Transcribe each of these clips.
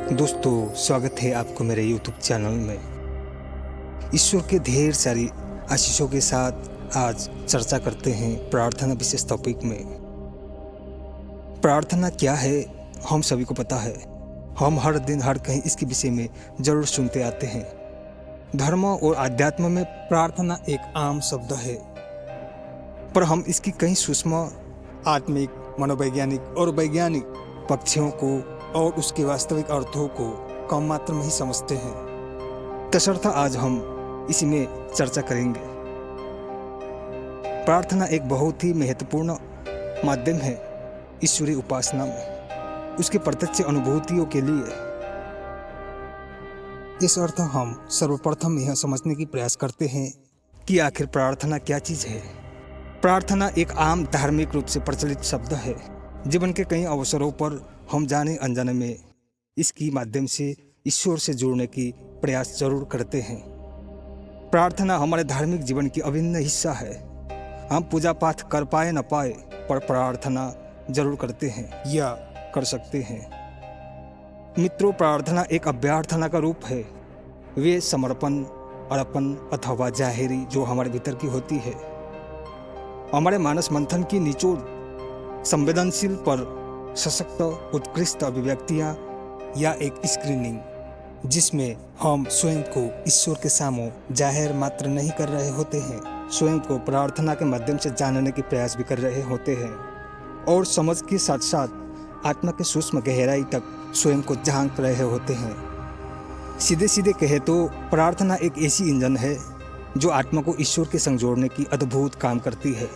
दोस्तों, स्वागत है आपको मेरे YouTube चैनल में। ईश्वर के ढेर सारी आशीषों के साथ आज चर्चा करते हैं प्रार्थना विशेष टॉपिक में। प्रार्थना क्या है हम सभी को पता है। हम हर दिन हर कहीं इसके विषय में जरूर सुनते आते हैं। धर्म और आध्यात्म में प्रार्थना एक आम शब्द है, पर हम इसकी कई सूक्ष्म आत्मिक, मनोवैज्ञानिक और वैज्ञानिक पक्षों को और उसके वास्तविक अर्थों को कम मात्रा में ही समझते हैं। तसर्थ आज हम इसी में चर्चा करेंगे। प्रार्थना एक बहुत ही महत्वपूर्ण माध्यम है ईश्वरीय उपासना में, उसके प्रत्यक्ष अनुभूतियों के लिए। इस अर्थ हम सर्वप्रथम यह समझने की प्रयास करते हैं कि आखिर प्रार्थना क्या चीज़ है। प्रार्थना एक आम धार्मिक रूप से प्रचलित शब्द है। जीवन के कई अवसरों पर हम जाने अनजाने में इसकी माध्यम से ईश्वर से जुड़ने की प्रयास जरूर करते हैं। प्रार्थना हमारे धार्मिक जीवन की अभिन्न हिस्सा है। हम पूजा पाठ कर पाए न पाए, पर प्रार्थना जरूर करते हैं या कर सकते हैं। मित्रों, प्रार्थना एक अभ्यर्थना का रूप है। वे समर्पण, अर्पण अथवा जाहिरी जो हमारे भीतर की होती है। हमारे मानस मंथन की निचोड़ संवेदनशील पर सशक्त उत्कृष्ट अभिव्यक्तियाँ या एक स्क्रीनिंग जिसमें हम स्वयं को ईश्वर के सामने जाहिर मात्र नहीं कर रहे होते हैं, स्वयं को प्रार्थना के माध्यम से जानने की प्रयास भी कर रहे होते हैं और समझ के साथ साथ आत्मा के सूक्ष्म गहराई तक स्वयं को झांक रहे होते हैं। सीधे सीधे कहे तो प्रार्थना एक ऐसी इंजन है जो आत्मा को ईश्वर के संग जोड़ने की अद्भुत काम करती है,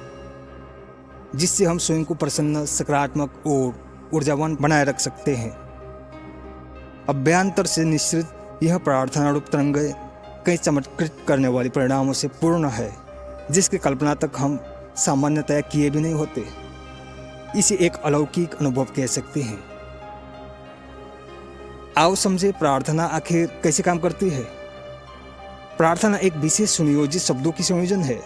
जिससे हम स्वयं को प्रसन्न, सकारात्मक और ऊर्जावान बनाए रख सकते हैं। अभ्यंतर से निश्चित यह प्रार्थना रूप तरंग कई चमत्कृत करने वाले परिणामों से पूर्ण है, जिसकी कल्पना तक हम सामान्यतया किए भी नहीं होते। इसे एक अलौकिक अनुभव कह सकते हैं। आओ समझे प्रार्थना आखिर कैसे काम करती है। प्रार्थना एक विशेष सुनियोजित शब्दों की संयोजन है।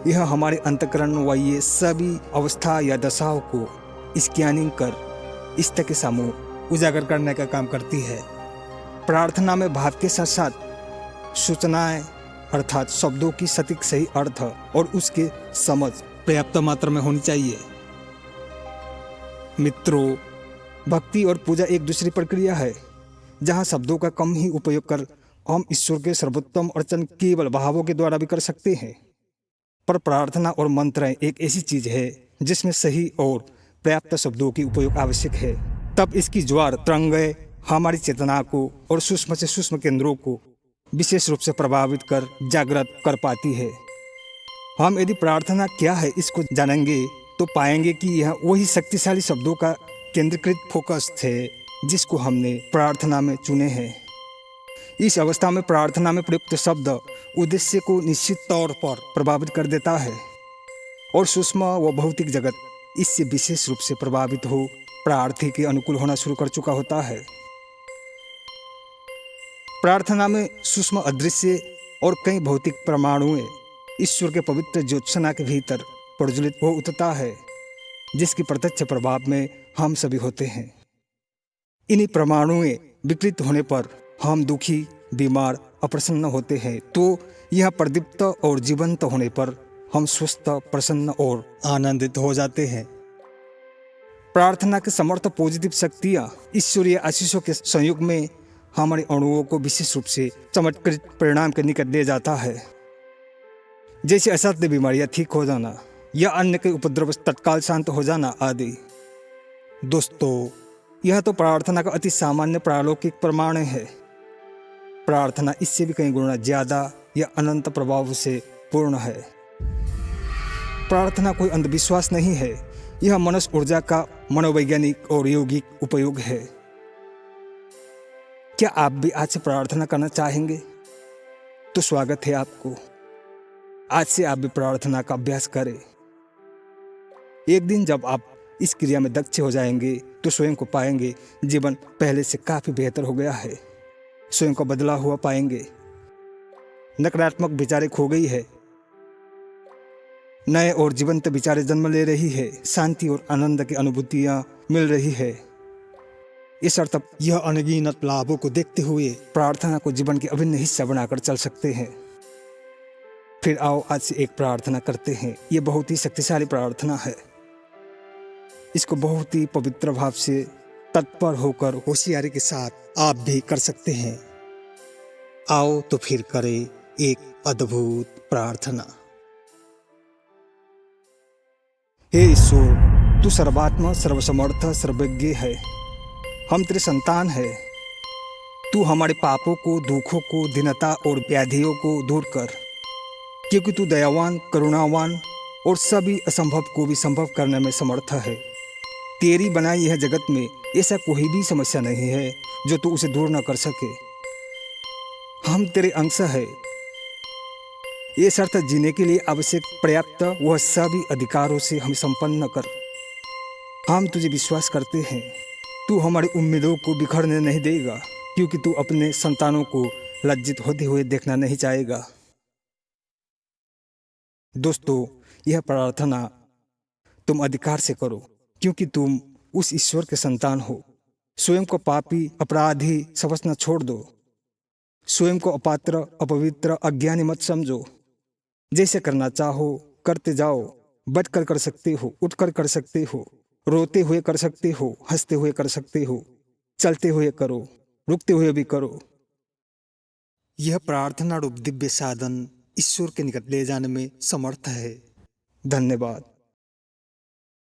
यह हमारे अंतःकरण व ये सभी अवस्था या दशाओं को स्कैनिंग कर इष्ट के सामने उजागर करने का काम करती है। प्रार्थना में भाव के साथ साथ सूचनाएं अर्थात शब्दों की सटीक सही अर्थ और उसके समझ पर्याप्त मात्रा में होनी चाहिए। मित्रों, भक्ति और पूजा एक दूसरी प्रक्रिया है, जहां शब्दों का कम ही उपयोग कर हम ईश्वर के सर्वोत्तम अर्चन केवल भावों के द्वारा भी कर सकते हैं। पर प्रार्थना और मंत्र एक ऐसी चीज है जिसमें सही और पर्याप्त शब्दों की उपयोग आवश्यक है। तब इसकी ज्वार तरंगें हमारी चेतना को और सूक्ष्म से सूक्ष्म केंद्रों को विशेष रूप से प्रभावित कर जागृत कर पाती है। हम यदि प्रार्थना क्या है इसको जानेंगे तो पाएंगे कि यह वही शक्तिशाली शब्दों का केंद्रीकृत फोकस थे जिसको हमने प्रार्थना में चुने हैं। इस अवस्था में प्रार्थना में प्रयुक्त शब्द उद्देश्य को निश्चित तौर पर प्रभावित कर देता है और सूक्ष्म व भौतिक जगत इससे विशेष रूप से प्रभावित हो प्रार्थी के अनुकूल होना शुरू कर चुका होता है। प्रार्थना में सूक्ष्म अदृश्य और कई भौतिक परमाणुएं ईश्वर के पवित्र ज्योत्सना के भीतर प्रज्वलित हो उठता है, जिसके प्रत्यक्ष प्रभाव में हम सभी होते हैं। इन्हीं परमाणुएं विकृत होने पर हम दुखी, बीमार, अप्रसन्न होते हैं, तो यह प्रदीप्त और जीवंत होने पर हम स्वस्थ, प्रसन्न और आनंदित हो जाते हैं। प्रार्थना के समर्थ पॉजिटिव शक्तियाँ ईश्वरीय आशीषों के संयोग में हमारे अणुओं को विशेष रूप से चमत्कृत परिणाम के निकट ले जाता है, जैसे असाध्य बीमारियाँ ठीक हो जाना या अन्य के उपद्रव तत्काल शांत हो जाना आदि। दोस्तों, यह तो प्रार्थना का अति सामान्य प्रालौकिक प्रमाण है। प्रार्थना इससे भी कई गुना ज्यादा या अनंत प्रभाव से पूर्ण है। प्रार्थना कोई अंधविश्वास नहीं है, यह मनुष्य ऊर्जा का मनोवैज्ञानिक और यौगिक उपयोग है। क्या आप भी आज से प्रार्थना करना चाहेंगे? तो स्वागत है आपको। आज से आप भी प्रार्थना का अभ्यास करें। एक दिन जब आप इस क्रिया में दक्ष हो जाएंगे तो स्वयं को पाएंगे जीवन पहले से काफी बेहतर हो गया है। स्वयं को बदला हुआ पाएंगे। नकारात्मक विचारें खो गई है, नए और जीवंत विचारें जन्म ले रही है। शांति और आनंद की अनुभूतियाँ मिल रही है। इस अर्थ यह अनगिनत लाभों को देखते हुए प्रार्थना को जीवन के अभिन्न हिस्सा बनाकर चल सकते हैं। फिर आओ आज से एक प्रार्थना करते हैं। ये बहुत ही शक्तिशाली प्रार्थना है। इसको बहुत ही पवित्र भाव से तत्पर होकर होशियारी के साथ आप भी कर सकते हैं। आओ तो फिर करें एक अद्भुत प्रार्थना। हे ईश्वर, तू सर्वात्मा, सर्वसमर्थ, सर्वज्ञ है। हम तेरे संतान हैं। तू हमारे पापों को, दुखों को, दीनता और व्याधियों को दूर कर, क्योंकि तू दयावान, करुणावान और सभी असंभव को भी संभव करने में समर्थ है। तेरी बनाई यह जगत में ऐसा कोई भी समस्या नहीं है जो तू उसे दूर न कर सके। हम तेरे अंश है। ये शर्त जीने के लिए आवश्यक पर्याप्त वह सभी अधिकारों से हमें संपन्न कर। हम तुझे विश्वास करते हैं। तू हमारी उम्मीदों को बिखरने नहीं देगा, क्योंकि तू अपने संतानों को लज्जित होते हुए देखना नहीं चाहेगा। दोस्तों, यह प्रार्थना तुम अधिकार से करो, क्योंकि तुम उस ईश्वर के संतान हो। स्वयं को पापी, अपराधी समझना छोड़ दो। स्वयं को अपात्र, अपवित्र, अज्ञानी मत समझो। जैसे करना चाहो करते जाओ। बैठकर कर सकते हो, उठकर कर सकते हो, रोते हुए कर सकते हो, हंसते हुए कर सकते हो, चलते हुए करो, रुकते हुए भी करो। यह प्रार्थना रूप दिव्य साधन ईश्वर के निकट ले जाने में समर्थ है। धन्यवाद।